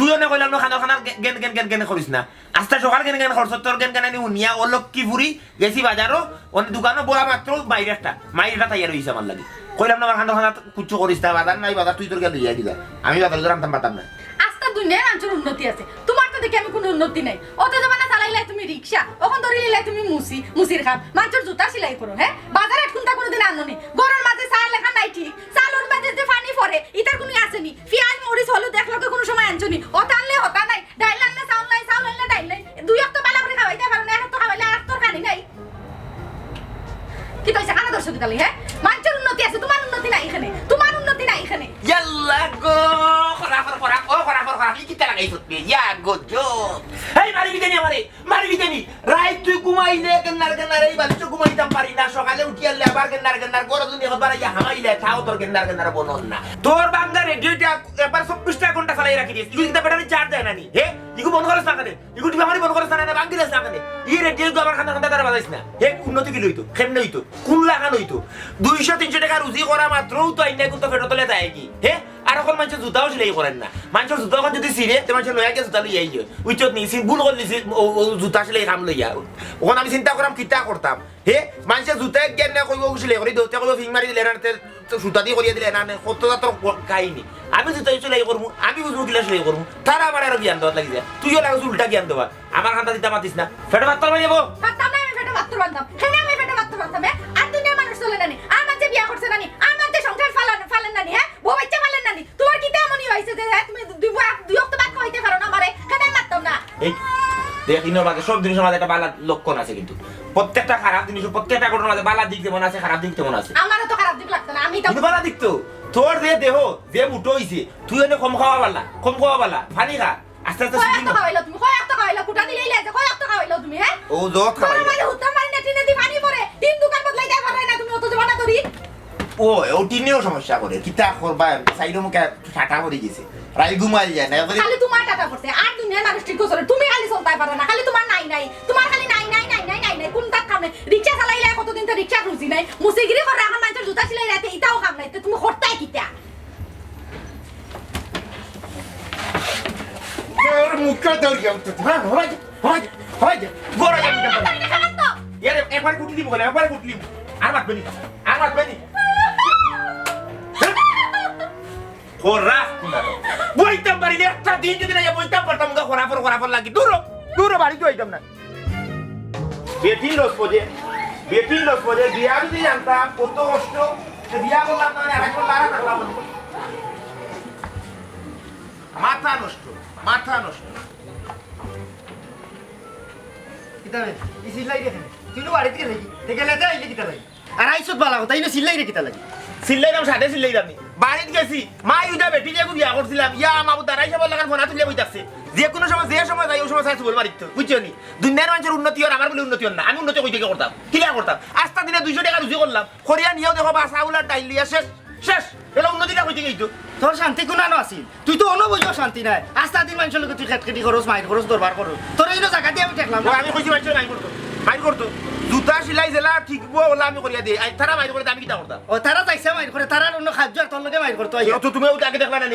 তুই অনেক কইলাম না খানা খানা গেন গেন গেন গেন করিস না আস্তে সকাল গেন গেন করছ তোর গেন গেন আনি উনিয়া ও লক্ষ্মী ফুরি গেছি বাজারও অনেক দোকানও বড় মাত্র বাইরেটা মাইরেটা তৈরি হইছে আমার লাগি কইলাম না আমার খানা খানা কুচ্ছু করিস না বাজার নাই বাজার তুই তোর গেল লইয়া দিলা আমি বাজার জানতাম পারতাম না আস্তা দুনিয়ার মানুষের উন্নতি আছে তোমার তো দেখি আমি কোনো উন্নতি নাই অত জমানা চালাইলাই তুমি রিক্সা ওখান ধরে লিলাই তুমি মুসির খাম মানুষের জুতা সেলাই করো হ্যাঁ বাজারে কোনটা কোনোদিন আননি গরুর মাঝে চাল লেখা নাই ঠিক চালুর মাঝে যে পানি পড়ে ইটার কোনো আসেনি পিয়াজ মরিচ হলু দেখলো কোনো সময় আনছনি ওটা আনলে হতা নাই ডাইল আনলে চাউল আনলে ডাইল নাই দুই এক তো বেলা করে খাওয়াইতে পারো না এক তো খাওয়াইলে আর তোর খানি নাই কি কইছে কানা দর্শক দিতালি হ্যাঁ মানুষের উন্নতি আছে তোমার উন্নতি নাই এখানে তোমার উন্নতি নাই এখানে ইয়াল্লা গো খরা কি তা লাগাই সত্যি ইয়া গো জো এই মারি বিদেনি রাই তুই ঘুমাইলে গন্নার এই বালিশ ঘুমাইতাম পারি না সকালে উঠিয়ালে আবার গন্নার গরো দুনি হবার ইয়া হামাইলে খাও তোর গন্নার বনন না তোর বাঙ্গা রেডিওটা একবার 24 ঘন্টা চালাই রাখি দিস তুই কিটা বেটারে চার্জ দেয় না নি হে ইগু বন্ধ করছ না কেন ইগু টিভি আমারই বন্ধ করছ না বাঙ্গি দেস না কেন ই রেডিও গো আবার খানা তারা বাজাইছ না হে উন্নতি কি লইতো কেমনে হইতো কোন লাগান হইতো 200-300 টাকা রুজি করা মাত্রও তো আইনা কিন্তু ফেরত তলে যায় কি হে আর এখন মানুষ জুতাও সেলাই করেন না মানুষের জুতা এখন যদি সিরে তো মানুষ লয়া গে জুতা লইয়াই যায় উইচত নি সিন ভুল করলি জুতা সেলাই কাম লইয়া ওখান আমি চিন্তা করাম কিতা করতাম হে মানুষের জুতা জ্ঞান না কইব সেলাই করি দেউতা কইব ফিং মারি দিলে না জুতা দিয়ে করিয়া দিলে না কতটা তোর কাহিনী আমি জুতা সেলাই করবো আমি বুঝবো কিলা সেলাই করবো তারা আমার আরো জ্ঞান দেওয়া লাগি যায় তুইও লাগছ উল্টা জ্ঞান দেওয়া আমার খান্তা দিতে মাতিস না ফেটে মাত্র মারি যাবো পারতাম না আমি ফেটে মাত্র বানতাম কেন আমি ফেটে মাত্র বানতাম আর দুনিয়ার মানুষ চলে নানি আর মাঝে বিয়া করছে নানি আর মাঝে সংসার ফালেন নানি হ্যাঁ বউ বাচ্চা ফালেন নানি তোমার কি তেমনই হয়েছে যে তুমি দুই অক্ত বাদ খাইতে পারো না আমারে কেন আমি মারতাম না এই দেখিনো বাকি সব জিনিসের মাঝে একটা বালা লক্ষণ আছে কিন্তু প্রত্যেকটা খারাপ জিনিস প্রত্যেকটা ঘটনার মাঝে বালা দিক যেমন আছে খারাপ দিক তেমন আছে আমারও তো খারাপ দিক লাগতো না আমি তো কিন্তু বালা দিক তো তোর যে দেহ যে মুটো হইছে তুই এনে কম খাওয়া বালা ফানি খা আস্তে আস্তে কয় সিদিন একটা খাওয়াইলো তুমি কয় একটা খাওয়াইলো কুটা দিলেই লাগে কয় একটা খাওয়াইলো তুমি হ্যাঁ ও জোক খাওয়াই মানে হুত্তাম মারি না টিনে দি পানি পড়ে তিন দোকান বদলাই দেয় পারে না তুমি অত জমানা করি ও ওটিনেও সমস্যা করে কিতা করবা সাইডো মুখে ঠাটা করে গেছে রাই ঘুমাই যায় না খালি তোমার টাকা পড়ছে আর দুনিয়ার মানুষ ঠিক করে তুমি খালি চলতে পারো না খালি তোমার নাই তোমার খালি নাই কোন তাক কাম নাই রিকশা চালাইলে কতদিন তো রিকশা খুঁজি নাই মুসিগিরি করে এখন মানুষের জুতা সিলাই রাতে ইটাও কাম নাই তুমি করতাই কিতা তোর মুখটা দৌড়িয়াম তো হ্যাঁ হয় বড় যাবি তো ইয়ারে একবার কুটি দিব বলে একবার কুটি দিব আর মারবে নি খোরা বইতাম পারি না একটা দিন যদি না বইতাম পারতাম গা খোরা লাগি দূর বাড়ি তো হইতাম না বেটি লস পজে বিয়া যদি জানতাম কত কষ্ট সে বিয়া করলাম না আর এখন লারা থাকলাম মাথা নষ্ট কিতাবে ই সিলাই রেখে তুই নো বাড়িতে গেলি গেলে তাই আইলে কিতা লাগি আর আইছত বালা কথা ইনো সিলাই রে কিতা লাগি সিল্লাইলাম সাথে সিল্লাইলাম নি বাড়িত গেছি মা ইউদা বেটি যে বিয়া করছিলাম ইয়া মাবু দাঁড়াই সব লাগান ফোনা তুলে বইতাছে যে কোনো সময় যাই ওই সময় সাইজ বল মারিত বুঝছো নি দুনিয়ার মানুষের উন্নতি আর আমার বলে উন্নতি না আমি উন্নতি কই থেকে করতাম কিলা করতাম আস্তা দিনে 200 টাকা রুজি করলাম খরিয়া নিয়েও দেখো বা চাউলার ডাইল লিয়া শেষ এলা উন্নতিটা কই থেকে হইতো তোর শান্তি কোনানো আছিল তুই তো অনবৈজ শান্তি নাই আস্তা দিন মানুষের লোক তুই খেটখেটি খরচ মাইর খরচ দরবার খরচ তোর এই জায়গা দিয়ে আমি দেখলাম আমি কইছি মাইর করতো জুতা সিলাই জেলা ঠিক বলা আমি করিয়া দিই আই তারা মাইর করে আমি কিটা করতাম ও তারা যাইছে মাইর করে তারা অন্য খাদ্য আর তোর লগে মাইর করতো তো তুমি ওটা আগে দেখলা না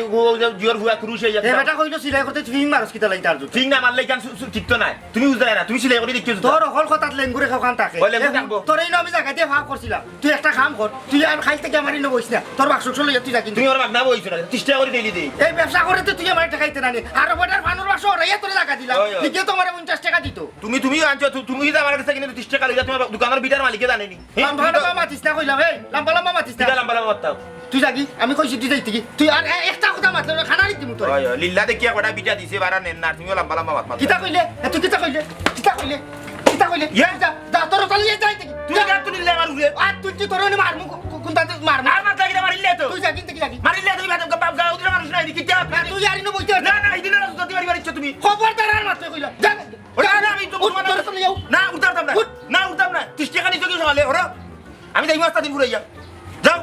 জিওর ভুয়া ক্রুশ হয়ে এ যাচ্ছে বেটা কইলো সিলাই করতে তুই মারস কিতা লাগি তার জুতো ঠিক না মারলে কেন ঠিক তো নাই তুমি বুঝতে না তুমি সিলাই করে দেখছো তোর অকল কথাত লেঙ্গুরে খাওয়ান থাকে ওই লেঙ্গুর থাকবো। তোর এই আমি জায়গা দিয়ে ভাব করছিলাম তুই একটা কাম কর তুই আর খাইতে থেকে আমার ইনো বইস না তোর বাক্স চলে তুই যা কিন্তু তুমি ওর মাগনা বইছো না 30 টাকা করে দিলি দেই এই ব্যবসা করে তো তুই আমার টাকা খাইতে না নি আর বেটার ফানুর বাক্স ওরাইয়া তোর টাকা দিলাম ওই, ওই। লিখে তোমার 50 টাকা দিত তুমি আনছো তুমি যদি আমার কাছে কিনে 30 টাকা লইয়া তোমার দোকানের বিটার মালিকে জানেনি লম্বা মাতিস না কইলাম এই লম্বা মাতিস না লম্বা মারতাও তুই যাগি আমি কইছি তুই যাইতি কি তুই আর একটা কথা মাতলে না খানা দিমু তোর ওই লিল্লা দেখিয়া কটা বিটা দিছে বারা নেন না তুমি লম্বা মাত কিতা কইলে তুই কিতা কইলে ইয়ে? যা তোর তালিয়ে যাইতি তুই যা তুই লিল্লা মারু রে আর তুই কি তোর নি মারমু কোনটা মারমু আর মাত লাগিরা মারিলে তো তুই যাগি কি লাগি মারিলে তুমি বাদ গাও গাও দিলা মানুষ নাই কি তা তুই আর ইনো বইতে না না ইদিন না যদি মারি মারিছ তুমি খবরদার আর মারতে কইলা যা ওটা না আমি তো তোর তো লিয়াও না উঠতাম না 30 টাকা নিছো কি সকালে ওরা আমি যাই মাস্তা দিন পুরাইয়া যাও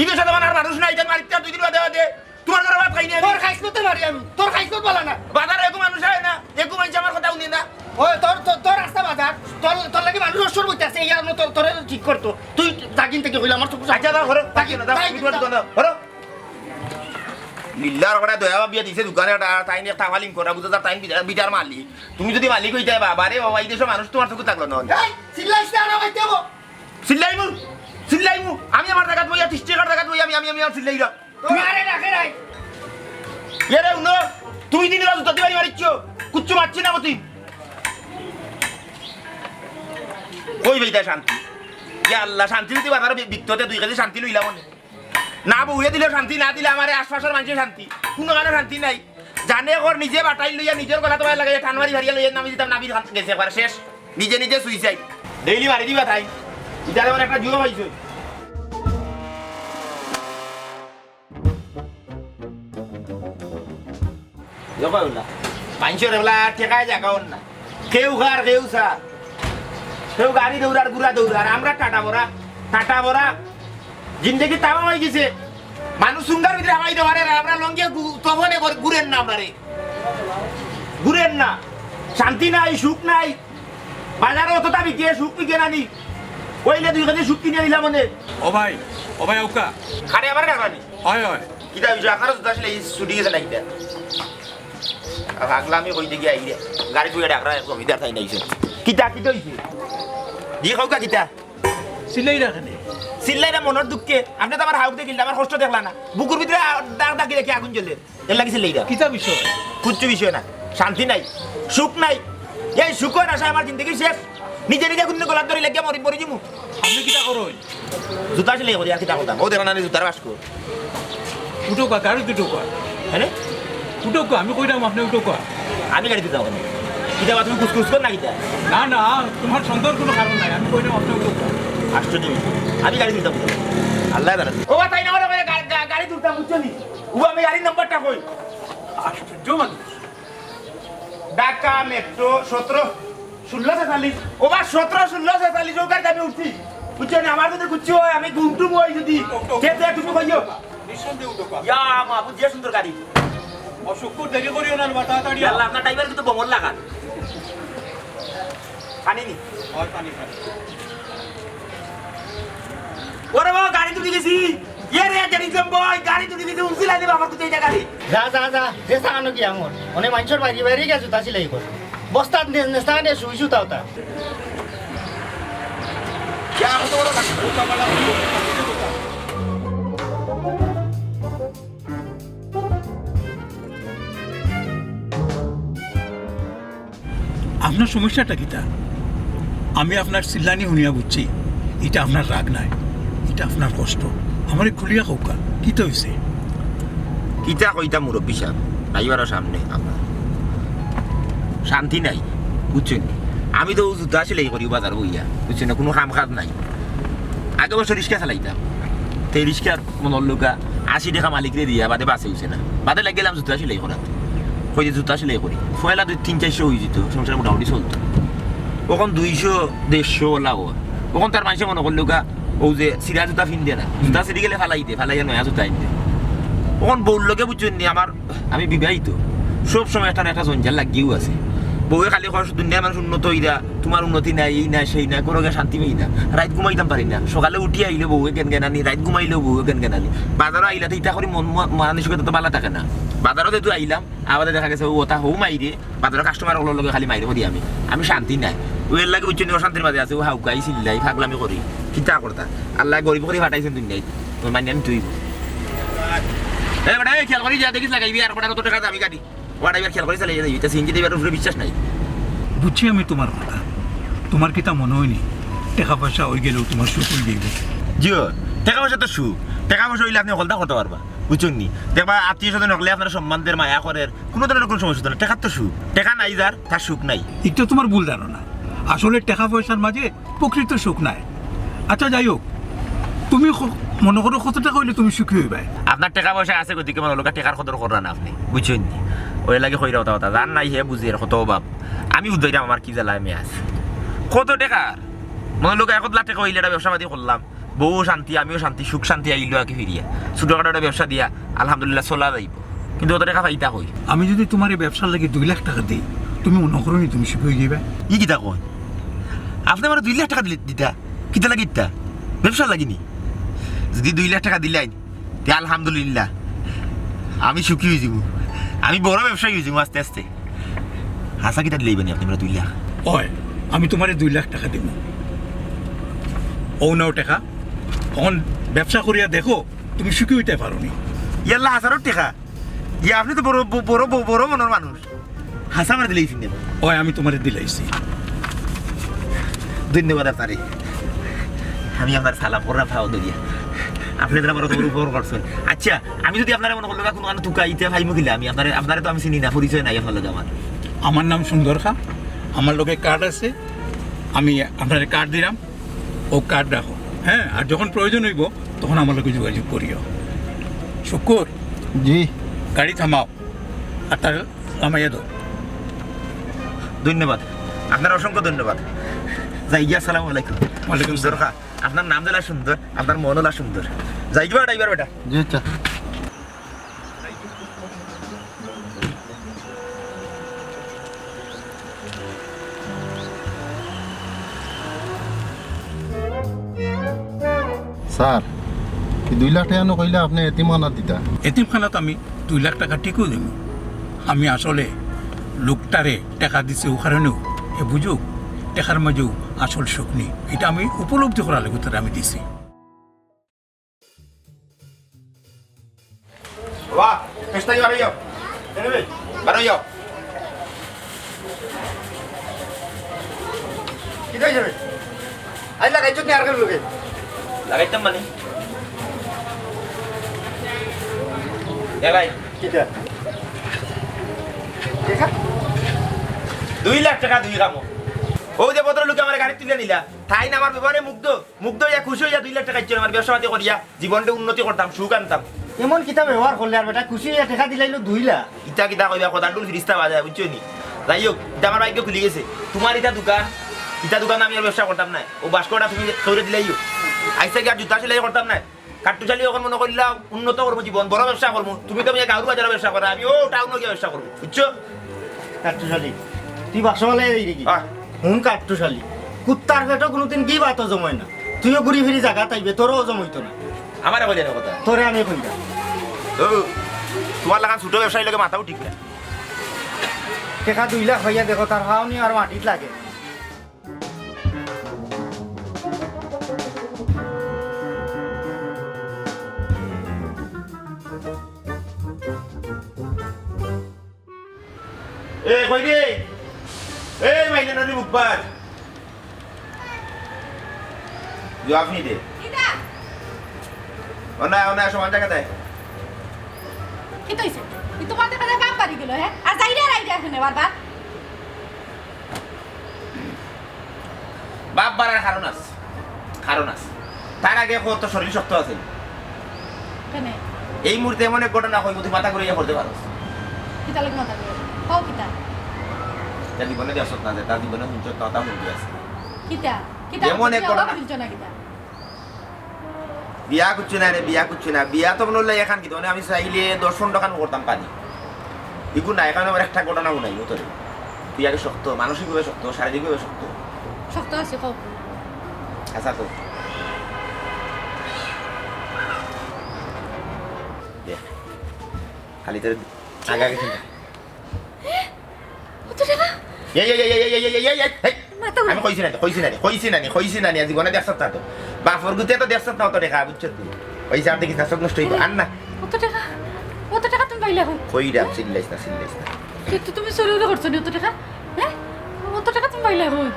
ইবে সাথে আর মানুষ নাই জান মারিতে 2 দিন বাদে তোমার ঘরে ভাত খাই নি তোর খাইছ তো মারি আমি তোর খাইছ তো বলা না বাজারে একু মানুষ হয় না একু মানুষ আমার কথা শুনি না ওই তোর রাস্তা বাজার তোর লাগি মানুষ অসর বইতে আছে ইয়ার মতো তোর ঠিক করতো তুই জাগিন থেকে কইলা আমার তো আচ্ছা দাও ঘরে থাকি না দাও তাই, তুমি ঘরে দাও ঘরে লিল্লার ওটা দয়া বিয়া দিছে দোকানে তাই নিয়ে তামালিং করা বুঝা তাই বিটার মালিক তুমি যদি মালিক হইতে বাবা রে বাবা এই দেশের মানুষ তোমার চোখে থাকলো না এই চিল্লাইছে আনা বাইতে গো চিল্লাইমু আমি আমার জায়গা বইয়া 30 টাকার জায়গা বইয়া আমি আর চিল্লাই না তুমি আরে রাখে রাই এরে উনো তুমি দিন রাত তো দিবাই মারিচ্ছ কুচ্চু মারছি না তুই কই বেইতা শান্তি ইয়া আল্লাহ শান্তি দিতে বাবার বিত্ততে 2 কেজি শান্তি লইলাম না বউয়ে দিলে শান্তি না দিলে আমার আশপাশের মানুষের শান্তি কোনো গানে শান্তি নাই জানে ওর নিজে বাটাই লইয়া নিজের গলা তোমার লাগে ঠানমারি ভারিয়া লইয়া নামি দিতাম নাবির গেছে একবার শেষ নিজে সুইসাইড ডেইলি মারি দিবা তাই ইতারে আমার একটা জুয়া হইছে জবাউলা মানুষের এগুলা ঠেকায় জাগাও না কেউ ঘর কেউ সা কেউ গাড়ি দৌড়ার গুড়া দৌড়ার আমরা টাটা বড়া জিন্দগি তামা হয়ে গেছে মানুষ সুন্দর ভিতরে হামাই দেওয়ারে আমরা লঙ্গিয়ে তখনে ঘুরেন না আপনারে ঘুরেন না শান্তি নাই সুখ নাই বাজারে অতটা বিকিয়ে সুখ বিকে নানি কইলে 2 কেজি সুখ কিনে দিলাম মনে ও ভাই ওকা খারে আমার কারণে হয় কিটা বিষয় আকারও তো আসলে ছুটি গেছে না কিটা আগলা আমি কই দেখি আইরে গাড়ি তুই ডাকরা জমিদার তাই নাইছে কিটা হইছে দি খাওকা কিটা সিলাই রাখেনি সিল্লাইরা মনের দুঃখে আপনি তো আমার হাউক দেখিল আমার কষ্ট দেখলা না বুকুর ভিতরে ডাকি রেখে আগুন জ্বলে এর লাগি সিল্লাইরা কিতা বিষয় কুচ্ছু বিষয় না শান্তি নাই সুখ নাই এই সুখের আশায় আমার জিন্দগি শেষ নিজে কোনো গলার ধরে লেগে মরি জিমু আপনি কিতা করো জুতা সিলাই করি আর কিটা করতাম ও দেখো না জুতার বাসকো উঠোকা গাড়ি দুটোকা হ্যাঁ উঠোকা আমি কইলাম আপনি উঠোকা আমি গাড়ি দিতে যাবো কিটা তুমি কুচকুচ কর না কিটা না তোমার সন্দেহের কোনো কারণ নাই আমি কইলাম আপনি উঠোকা আশ্চর্য আমি গাড়ি দিতাম আল্লাহ জানে ও তাই না গাড়ি তুলতাম বুঝছো নি ও আমি গাড়ির নাম্বারটা কই আশ্চর্য মানুষ ঢাকা মেট্রো 17-16-46 ওবার 17-16-46 ওকার আমি উঠছি বুঝছো না আমার যদি কুচ্ছি হয় আমি ঘুমটুম হই যদি খেতে তুমি কইও নিঃসন্দেহে উঠোকা ইয়া মা বুঝিয়ে সুন্দর গাড়ি অসুখ দেরি করিও না তাড়াতাড়ি আল্লাহ আপনার ড্রাইভার কিন্তু বমল লাগান পানি নি হয় পানি খাই ওরে বাবা গাড়ি তুলে গেছি ইয়ে রে জানিছম বয় গাড়ি তুলে গেছি উনসিলাই দেব আমার কুতে এই গাড়ি যা যে সানো কি আমর অনেক মানুষের বাইরে গেছে তা সিলাই কর বস্তা নেস্তা দে শুইছু তাওতা ইয়া কত বড় আপনার সমস্যাটা কিতা আমি আপনার চিল্লানি শুনিয়া বুঝছি এটা আপনার রাগ নাই এটা আপনার কষ্ট আমার খুলিয়া কৌকা কি তো হয়েছে কিতা কইতা মুরব্বী সাহেব ড্রাইভারের সামনে আপনার শান্তি নাই বুঝছেন আমি তো জুতা সেলাই করি বাজার বইয়া বুঝছেন না কোনো কাম কাজ নাই আগে বছর রিক্সা চালাইতাম তো এই রিক্সা মনের লোকা 80 টাকা মালিকরে দিয়া বাদে বাসে হইছে না বাদে লাগ গেলাম জুতা সেলাই করা কই যে জুতা সেলাই করি পয়লা 200-300 হয়ে যেত সংসার মোটামুটি চলতো ওখন 200-150 লাগো ওখন তার মানুষে মনে করলো গা ও যে সিরা জুতা ফিন দিয়ে না জুতা সিরি গেলে ফালাইয়া নয়া জুতা আনতে ওখন বউর লোকে বুঝছেন নি আমি বিবাহিত সব সময় একটা জঞ্জাল লাগিয়েও আছে বউয়ে খালি দুনিয়ার মানুষ উন্নত হইরা তোমার উন্নতি নাই এই না সেই না কোনো শান্তি পাই না রাত ঘুমাইতাম পারি না সকালে উঠি আইলে বউয়ে কেন কেনানি রাত ঘুমাইলেও বউয়ে কেন কেনানি বাজারও আইলা তো ইটা করি মানসিকতা তো ভালো থাকে না বাজারও যেহেতু আইলাম আবার দেখা গেছে ও ওটা হৌ মাইরে বাজারের কাস্টমার ওগুলোর লগে খালি মাইরে করি আমি শান্তি নাই ওর লাগে বুঝছেন অশান্তির মাঝে আছে ও হাউকাই চিল্লাই ফাগলামি করি কিতা করতা আল্লাহ গরিব করে ফাটাইছেন দুনিয়ায় মানি আমি তুই বেটা খেয়াল করি যা দেখিস লাগাইবি আর কত টাকা দামি গাড়ি ওটা এবার খেয়াল করে চালিয়ে যাবি এটা সিনজি দেবার উপরে বিশ্বাস নাই বুঝছি আমি তোমার কথা তোমার কিতা মনে হয়নি টাকা পয়সা হয়ে গেলেও তোমার সুখ হয়ে যাইব জিও টাকা পয়সা তো টাকা পয়সা হইলে আপনি হলদা করতে পারবা বুঝছেন নি দেখবা আত্মীয় স্বজন হলে আপনার সম্মানদের মায়া করেন কোনো ধরনের কোনো সমস্যা না টাকার তো সুখ টাকা নাই যার তার সুখ নাই এটা তোমার ভুল ধারণা আসলে টাকা পয়সার মাঝে প্রকৃত সুখ নাই আচ্ছা যাই হোক তুমি মনে করো কত টাকা হইলে তুমি সুখী হইবা আপনার টাকা পয়সা আছে গতিকে মানে লোক টাকার কদর করেন না আপনি বুঝছেন নি ওই লাগে কইরা কথা জান নাই হে বুঝি কত অভাব আমি বুঝাইলাম আমার কি জ্বালায় আমি আছে কত টাকা মনে লোক 1 লাখ টাকা হইলে একটা ব্যবসা পাতি করলাম বউ শান্তি আমিও শান্তি সুখ শান্তি আইলো আর কি ফিরিয়া ছোটখাটো একটা ব্যবসা দিয়া আলহামদুলিল্লাহ চলা যাইব কিন্তু অত টাকা পাইতা হই আমি যদি তোমার এই ব্যবসার লাগে 2 লাখ টাকা দিই তুমি মনে করো নি তুমি সুখী হয়ে যাবে ই কিতা কয় আপনি আমার 2 লাখ টাকা দিতা কিতা লাগি ইতা ব্যবসা লাগিনি যদি 2 লাখ টাকা দিলেন তে আলহামদুলিল্লাহ আমি সুখী হয়ে যাব আমি বড় ব্যবসায়ী হয়ে যাব আস্তে আস্তে হাসা কিটা দিলেই বানি আপনি আমরা 2 লাখ হয় আমি তোমারে 2 লাখ টাকা দিব ও নাও টাকা তখন ব্যবসা করিয়া দেখো তুমি সুখী হইতে পারো নি ইয়াল্লা হাজারও টাকা ইয়া আপনি তো বড় বড় বড় মনের মানুষ হাসা আমার দিলেই ফিরে হয় আমি তোমারে দিলাইছি ধন্যবাদ আপনারে আমি আপনার সালাম করলাম ফাও দিয়া আপনি তো আমার তোর উপর করছেন আচ্ছা আমি যদি আপনার মনে করলো কোনো কারণে তুকা ইতে ভাই মুখিলা আমি আপনারে তো আমি চিনি না পরিচয় নাই আপনার লগে আমার নাম সুন্দর খা আমার লোকে কার্ড আছে আমি আপনার কার্ড দিলাম ও কার্ড রাখো হ্যাঁ আর যখন প্রয়োজন হইব তখন আমার লোকে যোগাযোগ করিও শুকুর জি গাড়ি থামাও আর তার নামাইয়া দাও ধন্যবাদ আপনার অসংখ্য ধন্যবাদ যাই গিয়া আসসালামু আলাইকুম ওয়ালাইকুম সুন্দর খা আপনার নাম দিলা সুন্দর আপনার মন হলা সুন্দর যাই গিয়া ড্রাইভার বেটা জি আচ্ছা স্যার 2 লাখ টাকা কইলে আপনি এতিমানা দিতা এতিমখানাত আমি 2 লাখ টাকা টিকু দিব আমি আসলে লোকটারে টাকা দিছি ও কারণেও এ বুঝুক টাকার মাঝেও আসল সুখ নেই এটা আমি উপলব্ধি করা লাগবে তারা আমি দিছি বাহ পেস্তা বারো যাও দেবে বারো যাও কি কই যাবে আই লাগাইছো কি আর করে লোকে লাগাইতাম মানে এলাই কিটা দেখা 2 লাখ টাকা 2 কামো ও যে পত্র লোকে আমার গাড়ি তুলে নিলা তাই না আমার ব্যবহারে মুগ্ধ ইয়া খুশি হইয়া 2 লাখ টাকা ইচ্ছিল আমার ব্যবসা পাতি করিয়া জীবনটা উন্নতি করতাম সুখ আনতাম এমন কিতা ব্যবহার করলে আর বেটা খুশি হইয়া টাকা দিলাইলো 2 লাখ ইটা কিতা কইবা কথা ডুল ফিরিস্তা বাজায় বুঝছো নি যাই হোক এটা আমার ভাগ্য খুলে গেছে তোমার ইটা দোকান আমি আর ব্যবসা করতাম না ও বাস্কটা তুমি সৌরে দিলাইও আইসা কি আর জুতা সেলাই করতাম না কাট্টু চালিয়ে ওখানে মনে করলা উন্নত করবো জীবন বড় ব্যবসা করবো তুমি তো গাঁর বাজারে ব্যবসা করো আমি ও টাউনে গিয়ে ব্যবসা করবো বুঝছো কাট্টুশালি তুই বাসমালাই এই দেখি হ্যাঁ। হুন কাট্টুশালি কুত্তার পেটও কোনোদিন কি বাতো জমায় না তুইও ঘুরি ফিরি জায়গা তাইবে তোরও জমাইতো না আমার কইলে না কথা তোরে আমি কইরা ও তোমার লাগান ছোট ব্যবসায়ী লোকে মাথাও ঠিক না টাকা 2 লাখ হইয়া দেখো তার হাওনি আর মাটিত লাগে এ কই রে এ মাইলে নদী মুখবার জবাব নি দে কিটা ওনা সমান জায়গা দেয় কি তইছে ই তোমার দেখা যায় বাপ বাড়ি গেল হ্যাঁ আর যাইরা রাইরা এখানে বারবার বাপ বাড়ার কারণ আছে তার আগে কত শরীর শক্ত আছে কেন এই মুহূর্তে এমন এক ঘটনা হইব তুই মাথা করে ইয়ে করতে পারো কিতা লাগে মাথা করে কও কিতা তার জীবনে দেশ না যায় তার জীবনে হুঞ্চ কথা হুঞ্চি আছে কিতা কিতা যেমন এক ঘটনা। বলছো না কিতা বিয়া করছি না রে বিয়া করছি না বিয়া তো মনে হলো এখান কি মানে আমি চাইলে 10 টাকা করতাম পানি এগুলো না এখানে আমার একটা ঘটনা নাই তোরে তুই আগে শক্ত মানসিকভাবে শক্ত শারীরিকভাবে শক্ত শক্ত আছে কও আচ্ছা তো খালি তোর আগে আগে চিন্তা কত টাকা আমি কইছি না জীবনে দেখছ তা তো বাপর গুতে তো দেখছ না তো দেখা বুঝছ তুই ওই যা দেখি সব নষ্ট হইব আর না কত টাকা তুমি পাইলা হই কইরা চিল্লাইস না কিন্তু তুমি চুরি করছো নি কত টাকা হ্যাঁ কত টাকা তুমি পাইলা হই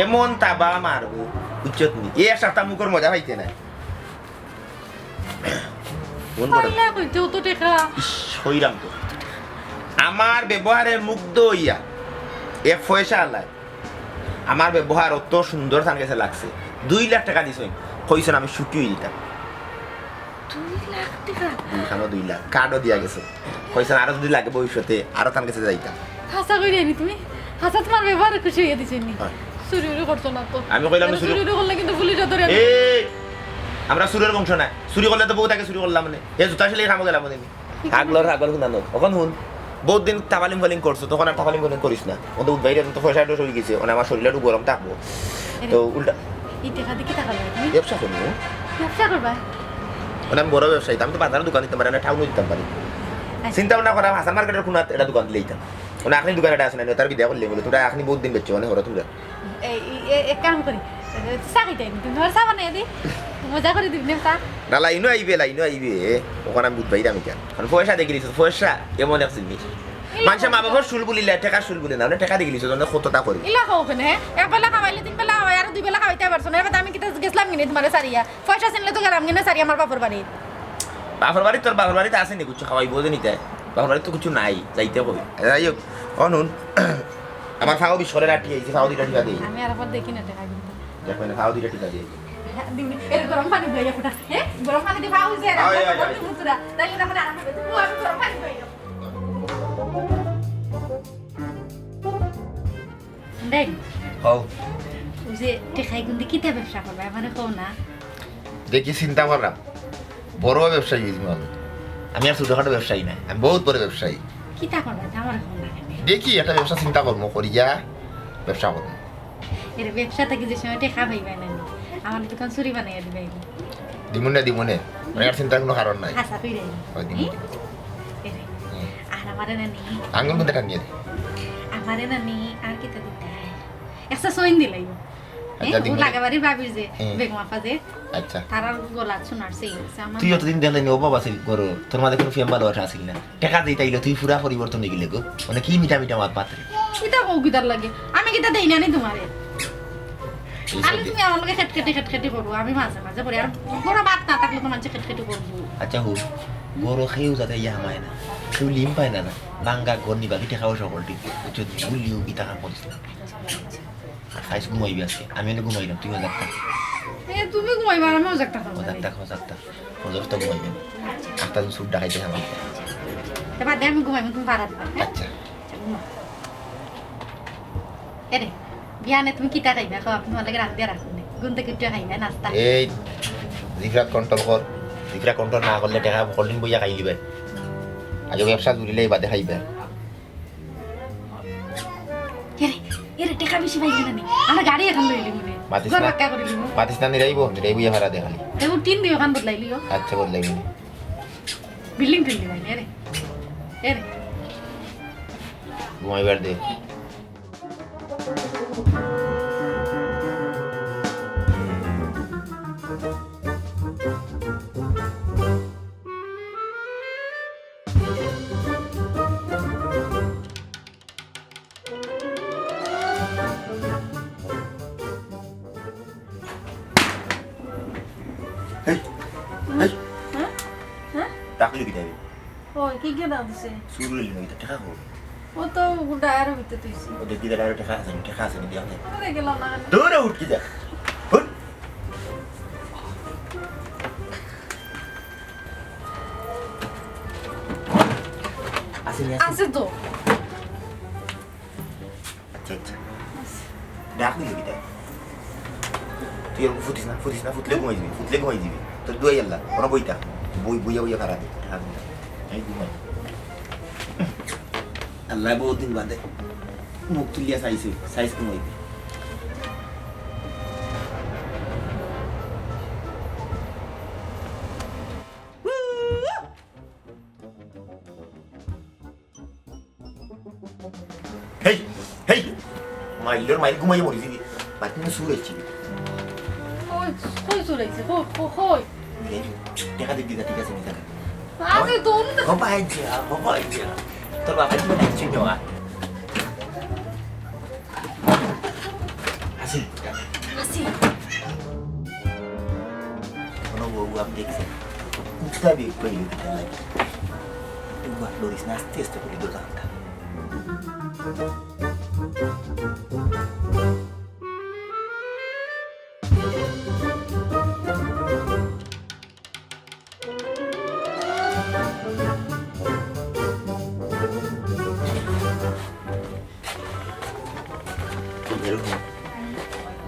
এমন তাবা মারবো বুঝছ তুমি এ সাতা মুখর মজা পাইতে না কোন বড় পাইলা কইতে কত টাকা হইরাম তো আমার ব্যবহারে মুগ্ধ হইয়া এক পয়সা আলাই আমার ব্যবহার অত সুন্দর তার কাছে লাগছে 2 লাখ টাকা দিছই কইছেন আমি সুখী হই দিতাম 2 লাখ টাকা দুইখানো 2 লাখ কার্ডও দিয়া গেছে কইছেন আরো যদি লাগে ভবিষ্যতে আরো তার কাছে যাইতাম হাসা কইরে নি তুমি হাসা তোমার ব্যবহার খুশি হইয়া দিছেন নি হয়। চুরি করছো না তো আমি কইলাম না চুরি- চুরি করলে কিন্তু পুলিশ ধরে এই আমরা চুরের বংশ না চুরি করলে তো বউ তাকে চুরি করলাম মানে এ জুতা সেলাই খামো গেলাম মানে আগলর শুনানো ওখান হুন বহুত দিন তাবালিম ফালিং করছো তখন আর তাবালিম ফালিং করিস না ওদের উদ্বাইরে তো পয়সা হয়ে গেছে মানে আমার শরীরটা একটু গরম থাকবো তো উল্টা এই টাকা দিয়ে কি টাকা লাগে তুমি ব্যবসা করবো ব্যবসা করবা মানে আমি বড় ব্যবসায়ী আমি তো বাজারে দোকান দিতে পারি না ঠাউন দিতে পারি চিন্তা ভাবনা করা হাসান মার্কেটের কোন একটা দোকান দিলেইতাম ওনা আপনি দোকানে আছে না তার বিদায় করলে বলে তোরা আপনি বহুত দিন বেচছো মানে হরত তোরা এক কাম করি চাকরি টাইম তুমি ধর চাবা না দি মজা করে দিবি না না লাইনও আইবে ওখানে আমি বুঝবাই আমি কেন কারণ পয়সা দেখে দিছো পয়সা এমন এক জিনিস মানুষের মা বাবার শুল বলিলে টাকা শুল বলি না টাকা দেখে দিছো জন্য কতটা করি ইলা খাও কেন হ্যাঁ এক বেলা খাওয়াইলে 3 বেলা খাওয়াই আর 2 বেলা খাওয়াইতে পারছো না এবার আমি কিতা গেছলাম কিনে তোমারে সারিয়া পয়সা চিনলে তো গেলাম কিনে সারিয়া আমার বাপর বাড়ি বাপর বাড়ি তোর বাপর বাড়িতে আসেনি কিছু খাওয়াই বোঝে নিতে বাপর বাড়িতে তো কিছু নাই যাইতে কই যাই হোক অনুন আমার ফাও বিশ্বরে রাটি আইছি ফাও দিটা টিকা দেই আমি আর পর দেখি না টাকা কিন্তু দেখো না ফাও দিটা টিকা দেই দিবি এর গরম পানি বইয়া ফুটা হ্যাঁ গরম পানি দিয়ে পাউজ এর আয়, আয়, আয়। বন্ধু মুতুরা তাইলে তখন আরাম হবে তুই আমি গরম পানি বইয়া দেখ হও ওই যে টেকাই গুন্দি কিতা ব্যবসা করবে মানে কও না দেখি চিন্তা করলাম বড় ব্যবসায়ী আমি আর ছোটখাটো ব্যবসায়ী না আমি বহুত বড় ব্যবসায়ী কিতা করবে আমার কও না দেখি একটা ব্যবসা চিন্তা করবো করিয়া ব্যবসা করবো এর ব্যবসা থেকে যে সময় টেকা পাইবে না আমার দোকান চুরি বানাইয়া দিবে দিমুনে মানে আর চিন্তার কোনো কারণ নাই হাসা কইরে ওই দিমুনে আর আমারে নানি আঙ্গুল কিন্তু টানিয়ে দে আমারে নানি আর কিতা দিতে একটা সইন দিলাই আচ্ছা, দিমু। লাগাবাড়ি ভাবির যে হুম। বেগম আপা যে আচ্ছা তার গলা শোনার সেই আমার তুই অতদিন দেখলে নি অভাব আছিল করো তোর মাঝে কোনো ফেম ভালো আসিল না টাকা দিই তাইলে তুই পুরা পরিবর্তন হয়ে গেলে গো মানে কি মিঠা মিঠা মাত পাত্রে কিতা কও কিতার লাগে আমি কিতা দেই না নি তোমারে আমি তুমি আমার লগে খেটখেটি করবো আমি মাঝে মাঝে করি আর বড় বাত না থাকলে তো মানুষ খেটখেটি করবো আচ্ছা হো বড় খেয়েও যাতে ইয়া হামায় না কেউ লিম পায় না না বাঙ্গা ঘর নিবা পিঠে খাওয়া সকলটি যদি ভুলিও কি টাকা করিস না আর খাইস ঘুমাইবি আজকে আমি এনে ঘুমাইলাম তুইও যাত্রা তুমি ঘুমাইবা আর আমিও যাকটা খাবো যাত্রা হজর তো ঘুমাইবি আটটা দিন সুট ডাকাইতে আমার এবার দে আমি ঘুমাইবো তুমি পারা দিবা হ্যাঁ আচ্ছা এরে বিয়ানে তুমি কিতা খাইবা খাও তোমার লাগে রাখ দিয়ে রাখুন গুনতে কিটা খাইবা নাস্তা এই জিফরা কন্ট্রোল কর জিফরা কন্ট্রোল না করলে টাকা কলদিন বইয়া খাই দিবে আগে ব্যবসা জুড়িলেই বাদে খাইবে এরে এরে টাকা বেশি পাইছি না নি আমরা গাড়ি এখন লইলি মনে মাতিস ঘর না বাক্কা করে লিমু মাতিস না নিরাইবইয়া ভাড়া দেখালি এও তিন দিও কান বদলাইলিও আচ্ছা বদলাইবি বিল্ডিং তুললি ভাই এরে এরে ঘুমাইবার দে টাকলি কি দেবে ওই কি কি দাও দিছে শুরু লিলি নাকি টাকা হো ও তো ডায়ার ভিতরে তুইছি ও দেখি দাঁড়া টাকা আছে নি দিয়া আরে গেলাম না দৌড়ে উঠ কি যা উঠ আসেনি আছে তো আচ্ছা আচ্ছা ডাকলি কি দেবে তুই আর ফুটিস না ফুটলে ঘুমাই যাবি তোর দুই আল্লাহ ওরা বইটা বইয়া খারাপ আমি ঘুমাই আল্লাহ বহুত দিন বাদে মুখ তুলিয়া সাইজ ঘুমাইবে হেই মাইলের মাইল ঘুমাইয়া মরিছি বাকি না সুর হচ্ছি ওই কই চলেছে কই দেখা দিবি ঠিক আছে নি দেখা আছে তো বাবা আইছে তোর বাবা কি দেখছিস না আসি আসি কোনো বউ আপনি দেখছেন উঠতে কই একবার লোরিস না আস্তে আস্তে করে দোকানটা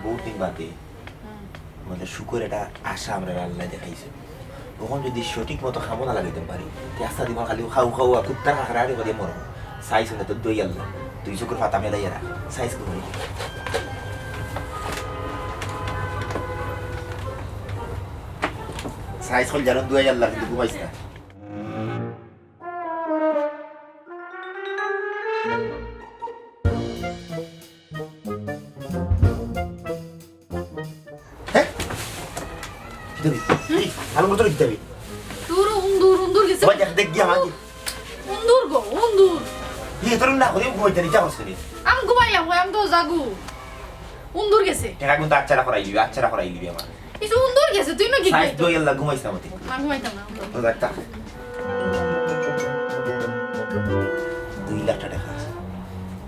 বহুত দিন বাদে আমাদের শুকর এটা আশা আমরা আল্লাহ দেখাইছে তখন যদি সঠিক মতো খাবো না লাগাইতে পারি আস্তা দিব খালি খাও কুত্তার খাখরা আরে বাদে মরো সাইজ না তো দই আল্লাহ তুই শুকর ফাতা মেলাই এরা সাইজ করে সাইজ হল জানো দুই আল্লাহ কিন্তু ঘুমাইছ না হ্যাঁ কিতাবি ভালো মতো কিতাবি তোর উন্দুর গেছে ওই দেখ গিয়া মাগি উন্দুর গো উন্দুর তোর না করে ঘুমাইতে নিতে হচ্ছে আমি ঘুমাইলাম আমি তো জাগু উন্দুর গেছে টাকা কিন্তু আচ্ছারা করাই দিবি আমার কিছু উন্দুর গেছে তুই না কি সাইজ দই আল্লাহ ঘুমাইছ না মতে আমি ঘুমাইতাম না তো দেখতা 2 লাখ টাকা আছে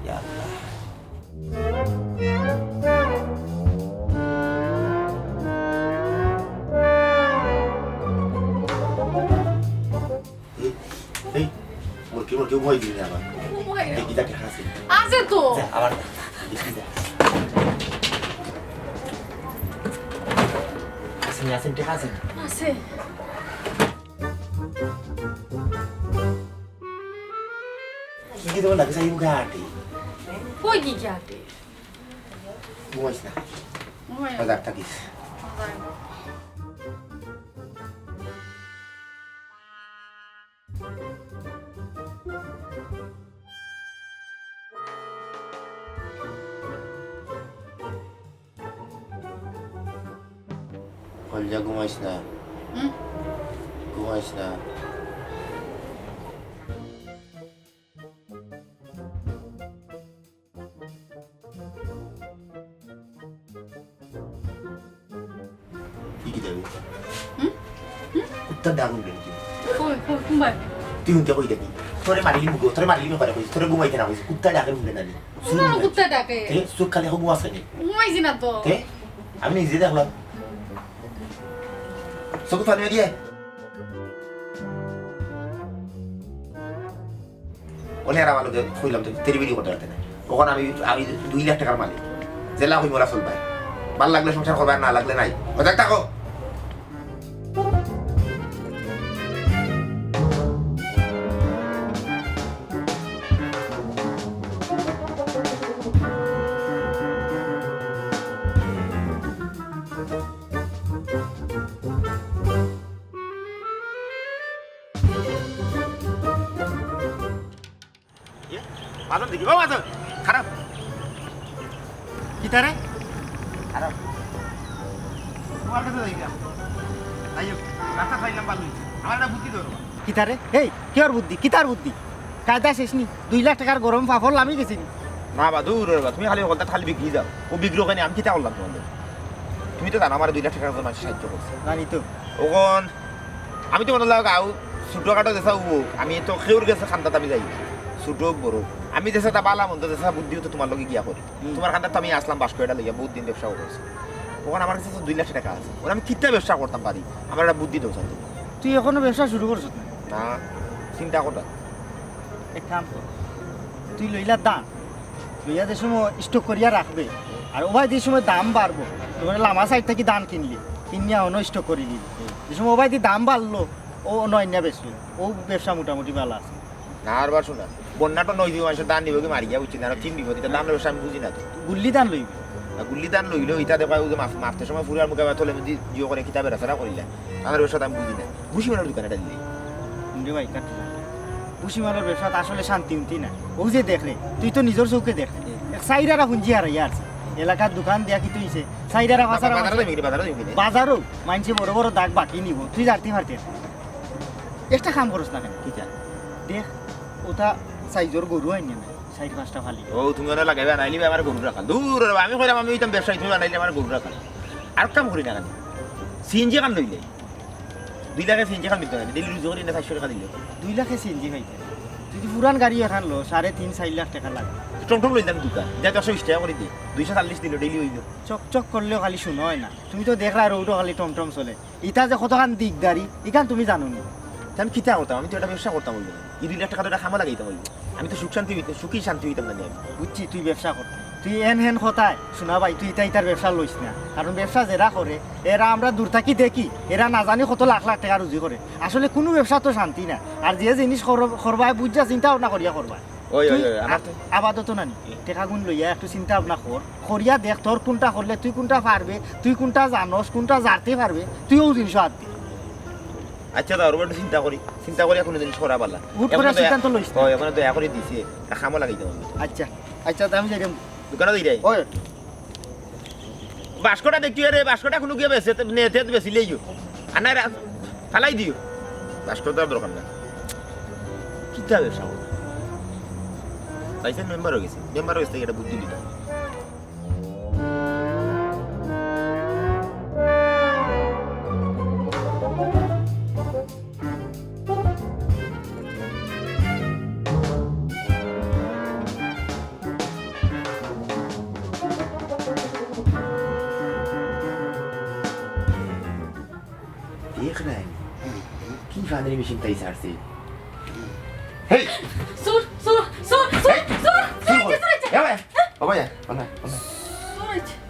ইয়া আল্লাহ এই মোর কি ঘুমাই দিবি না আমার ঘুমাইলাম। দেখি টাকা আছে আছে তো আবার দেখি যা আসেন টাকা আছে আছে কি দেবো লাগে সাইবু ঘাটি কই কি যাতে ঘুমাইছ না ঘুমাইলাম। বাজার থাকিস কলজা ঘুমাইছ না হুম? ঘুমাইছ না কি যাবি কুত্তার ডাক উঠলেন কি কই ঘুমাই তুই উনতে কই দেখি তোরে মারিলি মুগো তোরে মারিলি মুগো কইছিস তোরে ঘুমাইতে না কইছিস কুত্তা ডাকে উঠলেন না কোন কুত্তা ডাকে তে চোখ খালি হবু আছে নি ঘুমাইছি না তো তে আমি নিজে দেখলাম চোখ ফানি দিয়ে ওনে আর আমার লোকে কইলাম তো তেরি বিড়ি করতে পারতে না ওখানে আমি 2 লাখ টাকার মালিক জেলা হই মোরা চলবাই ভাল লাগলে সংসার করবে না লাগলে নাই ও দেখ থাকো মাজন দেখি ও মাজন খারাপ কি তারে খারাপ তোমার কাছে যাইবা আইও রাস্তা খাইলাম ভালো হইছে আমার একটা বুদ্ধি ধরো কি তারে এই কিয়র বুদ্ধি কি তার বুদ্ধি কায়দা শেষ নি 2 লাখ টাকার গরম ফাফর লামি গেছি নি না বা দূর রে বা তুমি খালি বলতা খালি বিক্রি যাও ও বিক্রি ওখানে আমি কিতা করলাম তোমাদের তুমি তো জানো আমার 2 লাখ টাকার জন্য সাহায্য করছে জানি তো ওখন আমি তো মনে লাগ আউ ছোট কাটো দেশা আমি তো খেউর গেছে খান্দাত আমি যাই ছোট বড় আমি দেশে তা বালা মন্দ দেশা বুদ্ধি তো তোমার লগে গিয়া করি তোমার খান্দাত তো আমি আসলাম বাস করে লইয়া বহুত দিন ব্যবসা করছি ওখানে আমার কাছে 2 লাখ টাকা আছে ওখানে আমি কিতা ব্যবসা করতাম পারি আমার একটা বুদ্ধি দাও তুমি তুই এখনো ব্যবসা শুরু করছিস না না চিন্তা করতা এক কাম কর তুই লইলা দাম লইয়া যে সময় স্টক করিয়া রাখবে আর ওভাই যে সময় দাম বাড়বো তোমার লামা সাইড থেকে দান কিনলি কিনিয়া অন্য স্টক করে নিবি যে সময় ওভাই দিয়ে দাম বাড়লো ও নয় না বেশি ও ব্যবসা মোটামুটি ভালো আছে না আর বার শোনা বন্যাটা নয় দিব মানুষের দান দিব কি মারিয়া উচিত না চিন দিব এটা দান ব্যবসা আমি বুঝি না তো গুল্লি দান লইবি গুল্লি দান লইলো ইটা দেখা মারতে সময় ফুরার মুখে তোলে জিও করে কিতাবের রাস্তা করিলা আমার ব্যবসা আমি বুঝি না বুঝি মানে দোকানটা দিলি রে ভাই কাটি পুষিমালোর ব্যবসা আসলে শান্তি উন্তি না ও যে দেখলে তুই তো নিজের চৌকে দেখলে সাইরারা হুঞ্জি হারাইয়া আছে এলাকার দোকান দিয়া কি তুইছে সাইরারা বাজারও মানছে বড় বড় দাগ বাকি নিব তুই জানতে পারতে একটা কাম করস না কেন কি যা দেখ ওটা সাইজর গরু আইনি না 4-5টা ফালি ও তুমি ওরা লাগাইবে আনাইলি আমার গরু রাখা দূর আমি কইলাম আমি ওইতাম ব্যবসায়ী তুমি আনাইলি আমার গরু রাখা আর কাম করি না কেন সিএনজি কান লইলে 2 লাখে সিএনজি কান দিতে দিল্লি রুজু করি না 400 টাকা দিলে 2 লাখে সিএনজি খাইতে যদি পুরান গাড়ি এখন লো 3.5-4 লাখ টাকা লাগে টমটম লইলাম দোকান যা 120 টাকা করে দিই 240 দিল ডেইলি হইল চকচক করলেও খালি শুনো হয় না তুমি তো দেখলা রোডও খালি টমটম চলে ইটা যে কতখান দিকদারি ইখান তুমি জানো নি আমি কিতা করতাম আমি তো এটা ব্যবসা করতাম বলবো এই 2 লাখ টাকা তো এটা খামা লাগাইতাম বলবো আমি তো সুখী শান্তি হইতাম না আমি বুঝছি তুই ব্যবসা কর তুই হেন কথায় শোনা ভাই তুই ইটার ব্যবসা লইস না কারণ ব্যবসা যারা করে এরা আমরা দূর থাকি দেখি এরা না জানি কত লাখ লাখ টাকা রুজি করে আসলে কোনো ব্যবসা তো শান্তি না আর যে জিনিস করবাই বুঝা চিন্তা ভাবনা করিয়া করবা ওই তুই আমার তো আবাদত নানি টেকা গুণ লইয়া একটু চিন্তা ভাবনা করিয়া দেখ তোর কোনটা করলে তুই কোনটা পারবে তুই কোনটা জানস কোনটা জানতে পারবে তুইও জিনিস হাত দি আচ্ছা তার উপর চিন্তা করি কোনো জিনিস করা পারলা হুট করে সিদ্ধান্ত লইছ না। হয় এখন দয়া করে দিছে খামো লাগাই দাও আচ্ছা আচ্ছা তো আমি যাই দোকানে দিই রে ওই বাস্কটা দেখি রে বাস্কটা কোনো গিয়ে বেছে নেতে বেশি লইও আনা ফালাই দিও বাস্কটা দরকার না কিতা ব্যবসা তাইছে মেম্বার হয়ে গেছে এটা বুদ্ধি দিতা देख रहा है की फादरी मशीन तई सारसे हे সুর या भाई बाबा या बना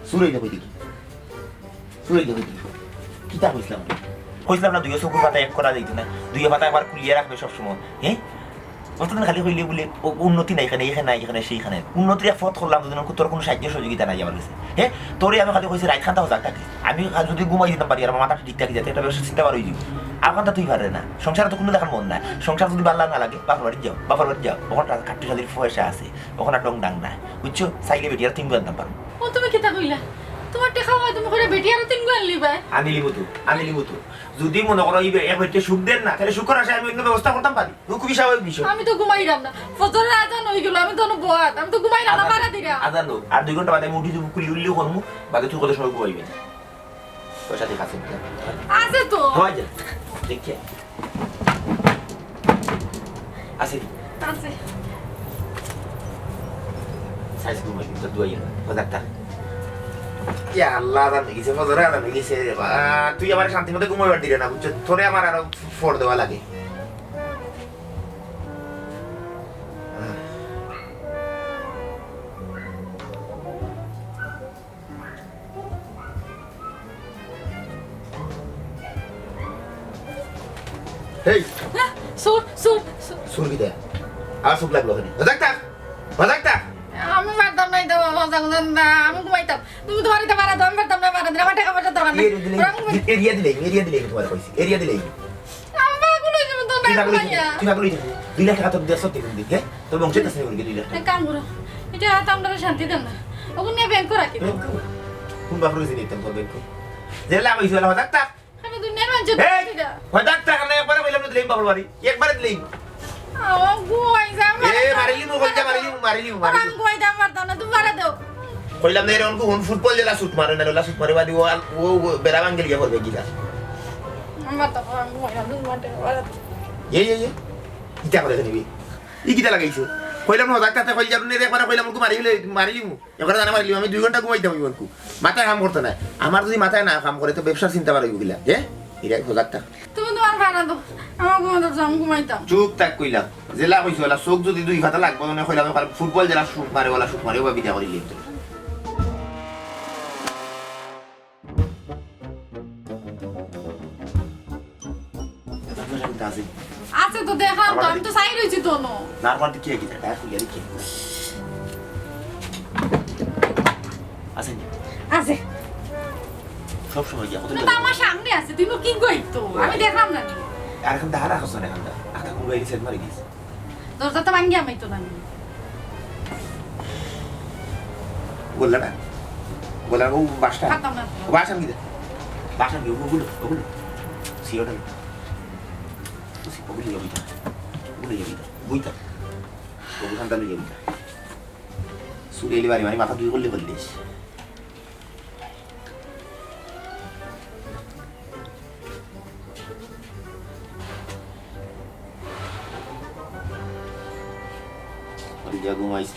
सुरई दे কইতে কি কিতা কইছিলাম না দুইও চকুর পাতা এক করা যাইতো না দুইও পাতা একবার খুলিয়ে রাখবে সব সময় হ্যাঁ অতদিন খালি কইলে বলে উন্নতি নাই এখানে সেইখানে উন্নতির পথ করলাম দুদিন তোর কোনো সাহায্য সহযোগিতা নাই আমার কাছে হ্যাঁ তোরে আমি খালি কইছি রাইট খান্তা হজাক থাকি আমি যদি ঘুমাই দিতাম পারি আর আমার মাথাটা ঠিক থাকি যাতে একটা ব্যবসা চিন্তা পারই দিব আখানটা তুই পারে না সংসারে তো কোনো দেখার মন নাই সংসার যদি ভালো না লাগে বাপর বাড়ি যাও ওখানে কাটতে সাদির পয়সা আছে ওখানে টং ডাং না বুঝছো সাইকেল বেটিয়ার 3 আনতাম পারো ও তুমি কিতা কইলা তোমার টাকা হয় তুমি করে বেটি আর 3 গুণ লিবা আমি লিবো তো যদি মনে করো এক বেটে সুখ দেন না তাহলে সুখর আসে আমি অন্য ব্যবস্থা করতাম পারি খুবই স্বাভাবিক বিষয় আমি তো ঘুমাইরাম না ফজরের আজান হই গেল আমি তো বয়াত আমি তো ঘুমাইরাম না বাড়া দিরা আদান লোক আর 2 ঘন্টা বাদে আমি উঠি তুমি কুলি উল্লিও করমু বাদে তুই কত সময় ঘুমাইবে পয়সা দিয়ে খাচ্ছি আছে তো হয় যা দেখে আছে আছে সাইজ ঘুমাই তো দুই বাজারটা ইয়া আল্লাহ জানে গেছে মজরা জানে গেছে তুই আমার শান্তি মতো ঘুমাইবার দিলে না বুঝছো তোরে আমার আরো ফোর দেওয়া লাগে হেই সুর সুর কি দেয় আর সুখ লাগলো ওখানে বাজাকটা আমি পারতাম না দাও না আমি ঘুমাইতাম তুমি তো বাড়িতে বাড়া দাও আমি পারতাম না বাড়া দিলে আমার টাকা পয়সা দরকার নাই এরিয়া দিলে তোমার কইছি এরিয়া দিলে আমি পাগল হয়ে যাবো তো না ঘুমাইয়া তুই পাগল হইছিস 2 লাখ টাকা তো দেশ সত্যি দিবি হ্যাঁ তোর বংশের কাছে নিয়ে 2 লাখ এক কাম করো এটা হাত আমরা শান্তি দেন না ওগুন নিয়ে ব্যাংক রাখি কোন বাপরে জিনি তেম করবেন কো জেলা হইছে হলো ডাক্তার আমি দুনিয়ার মানুষ দিরা হয় ডাক্তার না একবার বললাম না দিলেই বাবুর বাড়ি একবার দিলেই আমার ঘুমাই যা এ মারিলিমু বলতে মারিলিমু আমি ঘুমাই দাম পারতাম না তুমি বাড়া দাও কইলাম না এরকম কোন ফুটবল জেলা শুট মারে না লোলা শুট মারে বাদি ও বেড়া ভাঙ্গেল গিয়া করবে গিলা আমার তো ঘুমাই না তুমি মাঠে বাড়া এ কিটা করে নিবি কিটা লাগাইছো কইলাম না ডাক্তারতে কই যাবনি একবার কইলাম আমাকে মারিলিমু একবার জানা মারিলিমু আমি 2 ঘন্টা ঘুমাইতাম ইবনকু মাথায় কাম করতে না আমার যদি মাথায় না কাম করে তো ব্যবসা চিন্তা পারবো গিলা হ্যাঁ এরা ডাক্তার তুমি তোমার ভাড়া দাও আমার ঘুমাতে যাও আমি ঘুমাইতাম চুপ থাক কইলাম জেলা কইছো ওলা চোখ যদি 2 খাতা লাগবো না কইলাম ফুটবল জেলা শুট মারে ওলা শুট মারে বা বিটা করি লিখতে আছে তো দেখাম তো আমি তো চাই রইছি তো নো নারমাল কি কি টাকা খুলে রেখে আছে আছে সব সময় গিয়া কত তো আমার সামনে আছে তুমি কি কইতো আমি দেখলাম না আর এখন দাঁড়া রাখছ না এখন আটা কোন বাইরে সেট মারি দিস দরজা তো ভাঙ্গি আমি তো না বললা ও বাসটা খাতাম না বাসন কি বাসন কি ওগুলো সিওটা ওগুলো যাবি বুইতা ওগুলো ঠান্ডা লই যাবি সুরেলি বাড়ি মানে মাথা দুই করলে বললিস যা ঘুমাইস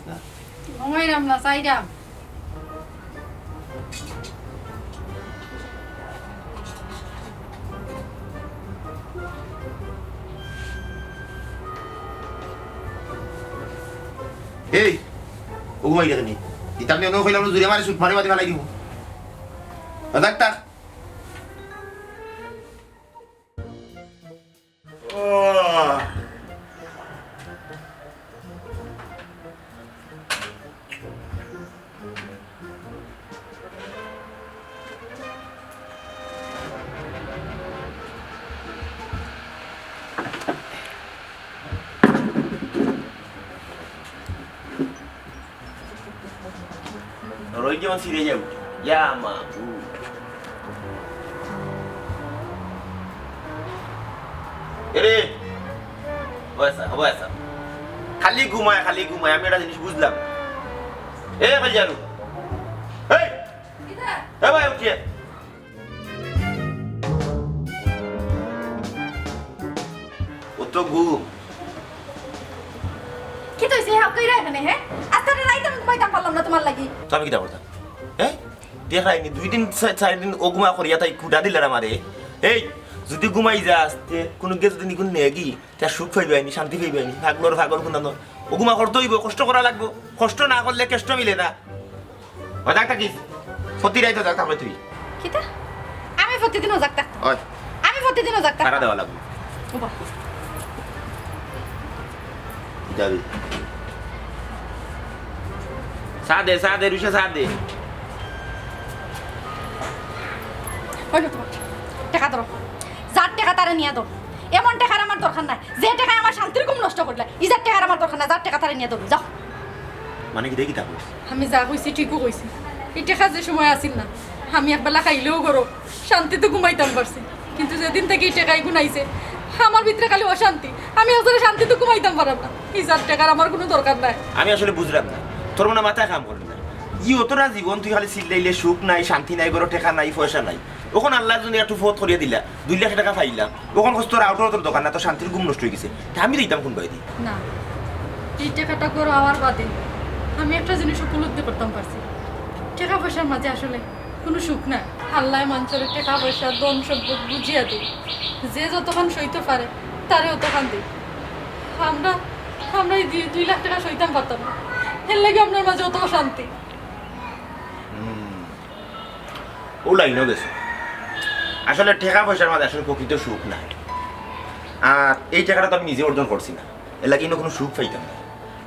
না ঘুমাইরাম না চাইরাম এই ও ঘুমাই দেখেনি ইতামনি অন্য কইলাম জুড়ে মারি শুট মারি বাদি ফেলাই দিব ডাক্তার কেমন সিরে যাও ইয়া মা এরে বয়সা খালি ঘুমায় আমি একটা জিনিস বুঝলাম এ ভাই জানু এই ভাই উঠিয়ে ও তো ঘুম কি তো সে হাও কইরা এখানে হ্যাঁ আজকে রাইতে আমি কইতাম পারলাম না তোমার লাগি তো আমি কিটা করতাম হ্যাঁ দেখাইনি 2 দিন 4 দিন ও ঘুমা করিয়া তাই কুটা দিলে আমারে এই যদি ঘুমাই যাস তে কোনো গে যদি নিকুন নেগি তা সুখ পাইবাইনি শান্তি পাইবাইনি ভাগর কোন ও ঘুমা করতে হইব কষ্ট করা লাগবো কষ্ট না করলে কষ্ট মিলে না ও ডাক্তার কি ফতি রাইতো ডাক্তার তুই কিতা আমি প্রতিদিনও যাকতা ওই আমি প্রতিদিনও যাকতা টাকা দেওয়া লাগবে ওবা যাবি সাদে রুশে সাদে ওই তো টাকা ধরো যার টাকা তারা নিয়ে দাও এমন টাকার আমার দরকার নাই যে টাকায় আমার শান্তির কম নষ্ট করলে ইজার টাকার আমার দরকার নাই যার টাকা তারা নিয়ে দাও যাও মানে কি দেখি থাকো আমি যা কইছি ঠিকও কইছি এই টাকা যে সময় আসিল না আমি একবেলা খাইলেও করো শান্তিতে ঘুমাইতাম পারছি কিন্তু যেদিন থেকে এই টাকাই গুনাইছে আমার ভিতরে খালি অশান্তি আমি আসলে শান্তিতে ঘুমাইতাম পারলাম না ইজার টাকার আমার কোনো দরকার নাই আমি আসলে বুঝলাম না তোর মনে মাথায় কাম করে না ই অতটা জীবন তুই খালি চিল্লাইলে সুখ নাই শান্তি নাই গরো টেকা নাই পয়সা নাই ওখন আল্লাহ যদি একটু ফোত করিয়া দিলা 2 লাখ টাকা পাইলাম ওখন কষ্ট তোর আউটার তোর দোকান না তোর শান্তির ঘুম নষ্ট হয়ে গেছে তা আমি দিতাম কোন বাই দি না এই টাকাটা করো আমার বাদে আমি একটা জিনিস উপলব্ধি করতাম পারছি টাকা পয়সার মাঝে আসলে কোনো সুখ নাই আল্লাহ মানুষের টাকা পয়সা দম সম্পদ বুঝিয়া দিই যে যতক্ষণ সইতে পারে তারে অতক্ষণ দিই আমরা আমরা এই 2 লাখ টাকা সইতাম পারতাম না এর লাগে আপনার মাঝে অত শান্তি ও লাইনও গেছে আসলে টাকা পয়সার মাঝে আসলে প্রকৃত সুখ নাই আর এই টাকাটা তো আমি নিজে অর্জন করছি না এর লাগে কোনো সুখ পাইতাম না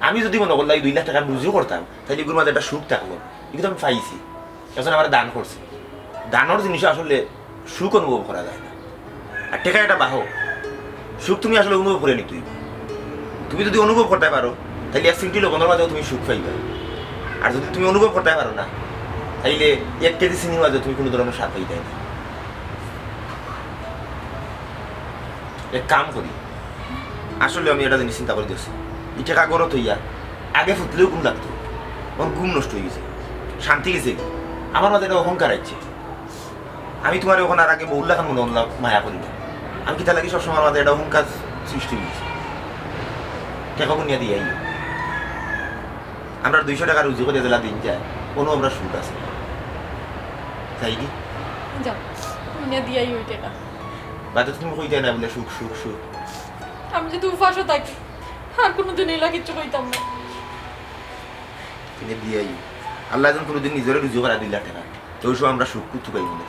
আমি যদি মনে করলাম 2 লাখ টাকা রুজু করতাম তাহলে এগুলোর মাঝে একটা সুখ থাকবো কিন্তু আমি পাইছি এখন আমার দান করছি দানের জিনিস আসলে সুখ অনুভব করা যায় না আর টাকা একটা বাহো সুখ তুমি আসলে অনুভব করে নি তুমি যদি অনুভব করতে পারো তাহলে 1 সিমটি লবণের মাঝেও তুমি সুখ পাইবে আর যদি তুমি অনুভব করতে পারো না তাইলে 1 কেজি চিনির মাঝে তুমি কোনো ধরনের স্বাদ পাইতে না এক কাম করি আসলে আমি এটা জিনিস চিন্তা করে দিচ্ছি এই টাকা গরত হইয়া আগে ফুটলেও ঘুম লাগতো আমার ঘুম নষ্ট হয়ে গেছে শান্তি গেছে আমার মাঝে একটা অহংকার আছে আমি তোমার ওখানে আর আগে বহুল্লা খান মনে হলাম মায়া করি না আমি কি তার লাগে সবসময় আমার মাঝে একটা অহংকার সৃষ্টি হয়ে গেছে টাকা নিয়ে দিয়ে আমরা 200 টাকা রুজি করে দিলা দিন যায় কোনো আমরা সুখ আছে তাই কি যাও নিয়ে দিয়াই ওই টাকা বাদে তুমি কই যায় না বলে সুখ সুখ সুখ আমি যদি উপাসও থাকি আর কোনোদিন এলা কিচ্ছু কইতাম না কিনে দিয়ে আল্লাহ যখন কোনোদিন নিজের রুজি করা 2 লাখ টাকা তো ওই সময় আমরা সুখ কুতু পাই মনে